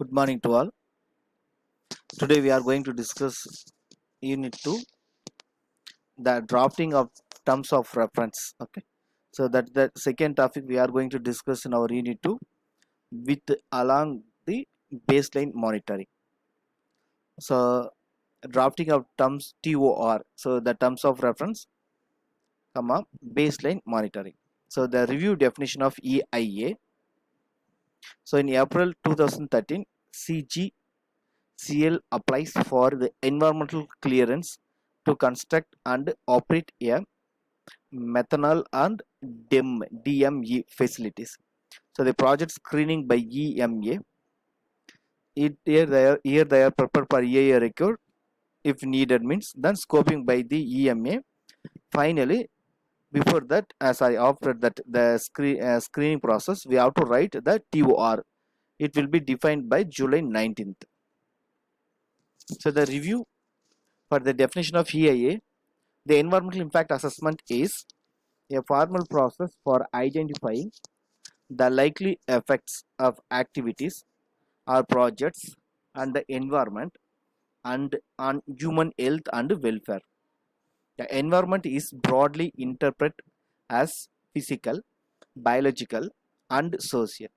Good morning to all. Today we are going to discuss Unit 2, the drafting of terms of reference. Okay, so that the second topic we are going to discuss in our Unit 2 with along the baseline monitoring. So drafting of terms TOR. So the terms of reference, baseline monitoring. So the review definition of EIA. So in April 2013, CGCL applies for the environmental clearance to construct and operate a methanol and DME facilities. So the project screening by EMA. Here they are prepared for EIA record if needed means then scoping by the EMA. Finally, before that, as I after that the screening process, we have to write the TOR. It will be defined by July 19th. So the review for the definition of EIA, the environmental impact assessment is a formal process for identifying the likely effects of activities or projects on the environment and on human health and welfare. The environment is broadly interpreted as physical, biological, and social.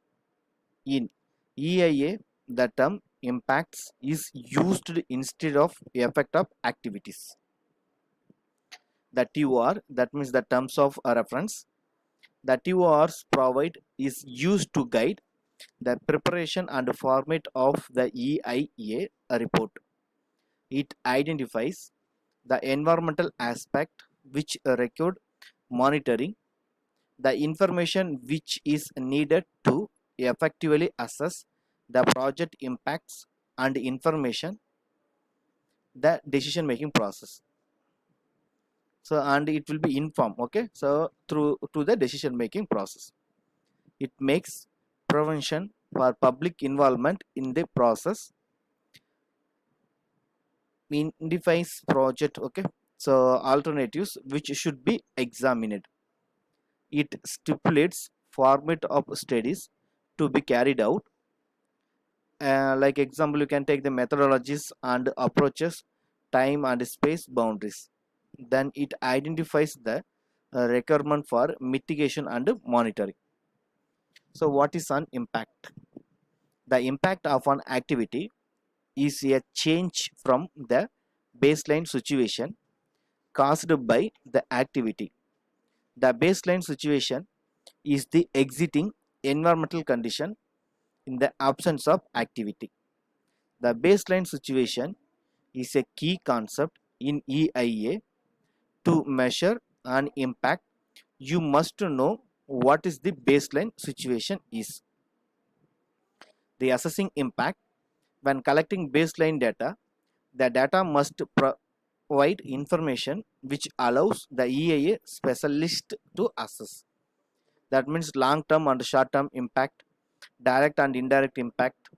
In EIA, the term impacts is used instead of effect of activities. The TOR, that means the terms of reference, the TORs provide is used to guide the preparation and format of the EIA report. It identifies the environmental aspect which record monitoring, the information which is needed to effectively assess the project impacts and information the decision making process. So and it will be informed, okay, so through to the decision making process. It makes prevention for public involvement in the process, identifies project, okay, so alternatives which should be examined. It stipulates format of studies to be carried out. Like example, you can take the methodologies and approaches, time and space boundaries. Then it identifies the requirement for mitigation and monitoring. So what is an impact? The impact of an activity is a change from the baseline situation caused by the activity. The baseline situation is the exiting environmental condition in the absence of activity. The baseline situation is a key concept in EIA. To measure an impact, you must know what is the baseline situation is. The assessing impact, when collecting baseline data, the data must provide information which allows the EIA specialist to assess. That means long-term and short-term impact, direct and indirect impact,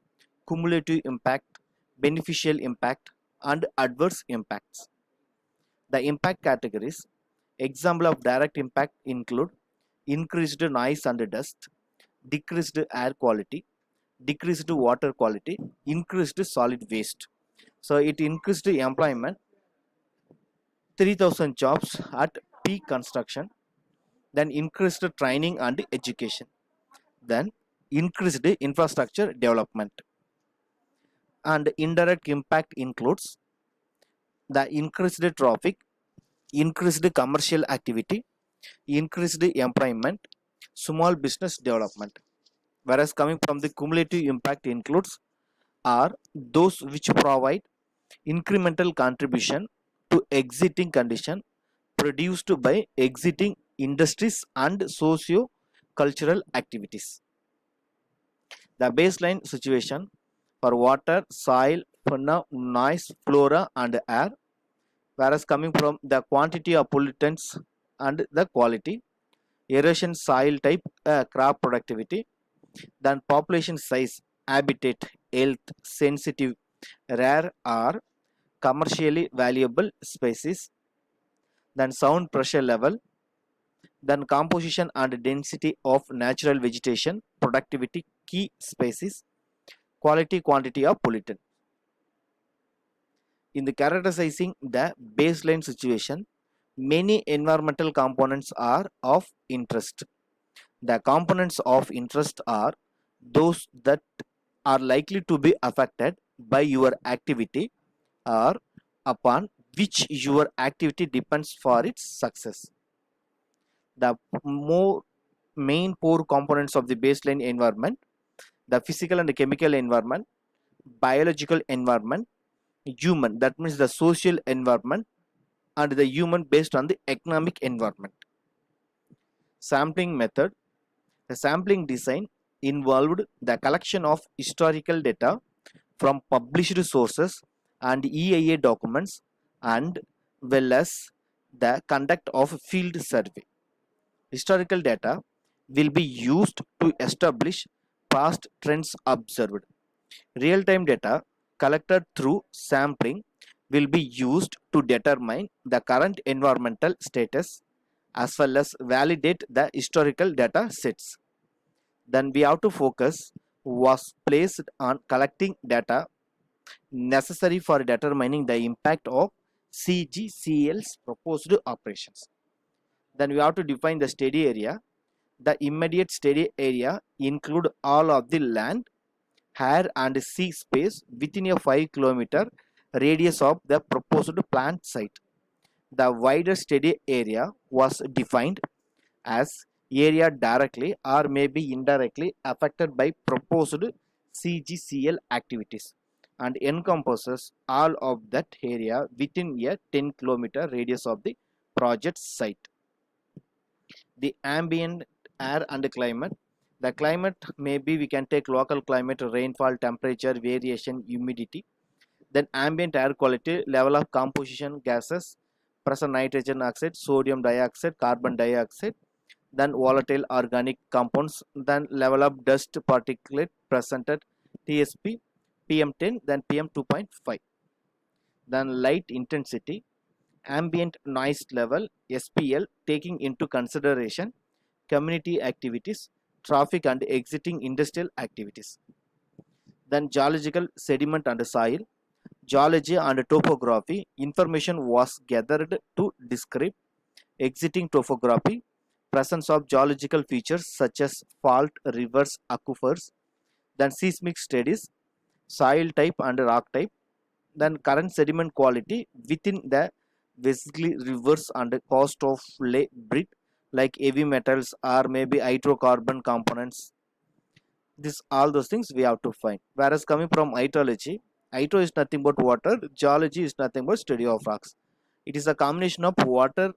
cumulative impact, beneficial impact, and adverse impacts. The impact categories, example of direct impact include increased noise and dust, decreased air quality, decreased water quality, increased solid waste. So it increased employment, 3,000 jobs at peak construction, then increased training and education, then increased infrastructure development. And indirect impact includes the increased traffic, increased commercial activity, increased employment, small business development. Whereas coming from the cumulative impact includes are those which provide incremental contribution to exiting condition produced by exiting industries and socio-cultural activities. The baseline situation for water, soil, fauna, noise, flora and air, whereas coming from the quantity of pollutants and the quality, erosion, soil type, crop productivity, then population size, habitat, health, sensitive, rare or commercially valuable species, then sound pressure level, then composition and density of natural vegetation, productivity, key species, quality, quantity of pollutant. In the characterizing the baseline situation, many environmental components are of interest. The components of interest are those that are likely to be affected by your activity or upon which your activity depends for its success. The more main four components of the baseline environment: the physical and the chemical environment, biological environment, human, that means the social environment, and the human based on the economic environment. Sampling method. The sampling design involved the collection of historical data from published sources and EIA documents, and well as the conduct of field survey. Historical data will be used to establish past trends observed. Real-time data collected through sampling will be used to determine the current environmental status as well as validate the historical data sets. Then we have to focus was placed on collecting data necessary for determining the impact of CGCL's proposed operations. Then we have to define the steady area. The immediate steady area include all of the land, air and sea space within a 5 km radius of the proposed plant site. The wider steady area was defined as area directly or maybe indirectly affected by proposed CGCL activities and encompasses all of that area within a 10 km radius of the project site. The ambient air and climate. The climate, maybe we can take local climate, rainfall, temperature, variation, humidity. Then ambient air quality, level of composition gases, present nitrogen oxide, sodium dioxide, carbon dioxide, then volatile organic compounds, then level of dust particulate presented TSP, PM10, then PM2.5. Then light intensity, ambient noise level, SPL, taking into consideration community activities, traffic and exiting industrial activities. Then geological sediment and soil, geology and topography, information was gathered to describe exiting topography, presence of geological features such as fault, rivers, aquifers, then seismic studies, soil type and rock type, then current sediment quality within the basically rivers and cost of lay breed like heavy metals or maybe hydrocarbon components. This all those things we have to find. Whereas coming from hydrology, hydro is nothing but water, geology is nothing but study of rocks. It is a combination of water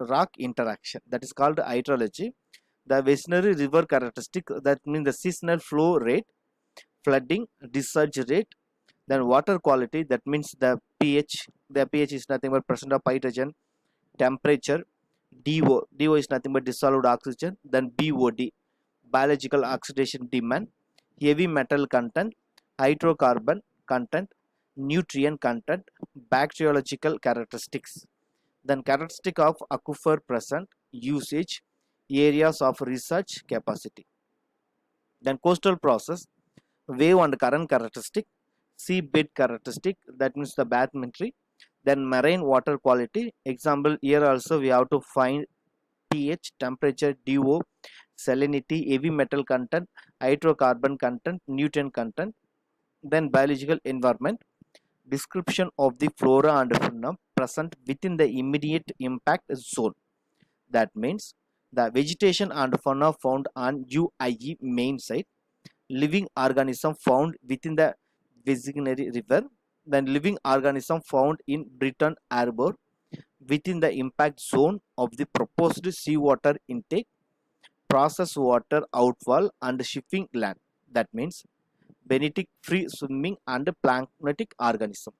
rock interaction, that is called hydrology. The vicinary river characteristic, that means the seasonal flow rate, flooding, discharge rate, then water quality, that means the pH. The pH is nothing but percent of hydrogen, temperature, DO is nothing but dissolved oxygen, then BOD, biological oxidation demand, heavy metal content, hydrocarbon content, nutrient content, bacteriological characteristics, then characteristic of aquifer present, usage, areas of research capacity. Then coastal process, wave and current characteristic, seabed characteristic, that means the bathymetry, then marine water quality. Example, here also we have to find pH, temperature, DO, salinity, heavy metal content, hydrocarbon content, nutrient content. Then biological environment, description of the flora and fauna present within the immediate impact zone. That means the vegetation and fauna found on UIE main site, living organism found within the vicinary river, then living organism found in Britain Harbor within the impact zone of the proposed seawater intake, process water outfall and shipping land. That means benthic free swimming and plankton organism.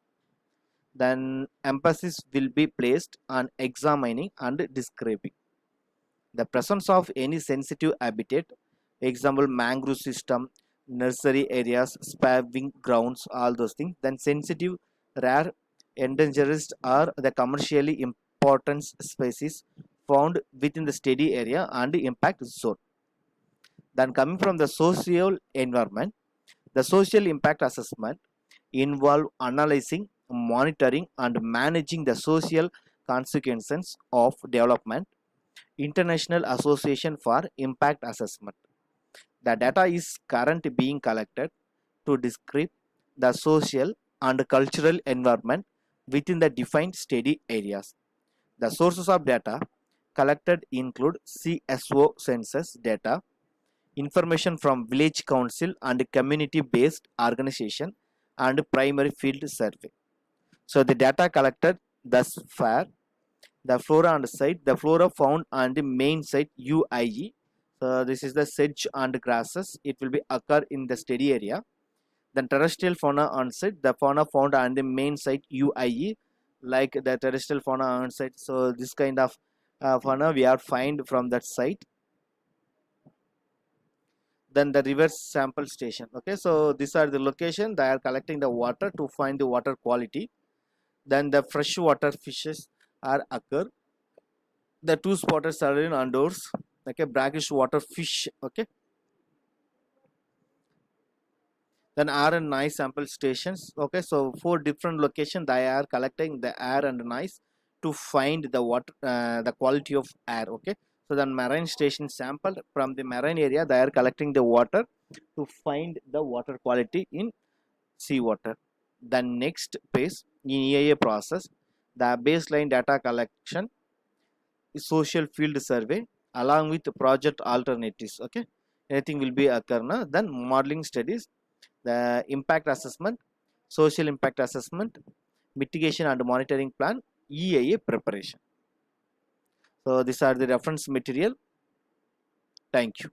Then emphasis will be placed on examining and describing the presence of any sensitive habitat, example mangrove system, nursery areas, spawning grounds, all those things. Then sensitive, rare, endangered or the commercially important species found within the steady area and impact zone. Then coming from the social environment, The social impact assessment involve analyzing, monitoring, and managing the social consequences of development. International Association for Impact Assessment. The data is currently being collected to describe the social and cultural environment within the defined study areas. The sources of data collected include CSO census data, information from village council and community based organization, and primary field survey. So the data collected thus far: the flora and site, the flora found on the main site UIE. So this is the sedge and grasses. It will be occur in the study area. Then terrestrial fauna on site, the fauna found on the main site UIE, like the terrestrial fauna on site. So this kind of fauna we are find from that site. Then the river sample station. Okay, so these are the location they are collecting the water to find the water quality. Then the freshwater fishes are occur. The two spotted sardine outdoors. Okay, brackish water fish. Okay, then air and nice sample stations. Okay, so four different locations they are collecting the air and nice to find the water, the quality of air. Okay, so then marine station sample from the marine area they are collecting the water to find the water quality in seawater. The next phase in EIA process, the baseline data collection, social field survey along with project alternatives. Okay, anything will be occur now. Then modeling studies, the impact assessment, social impact assessment, mitigation and monitoring plan, EIA preparation. So these are the reference material. Thank you.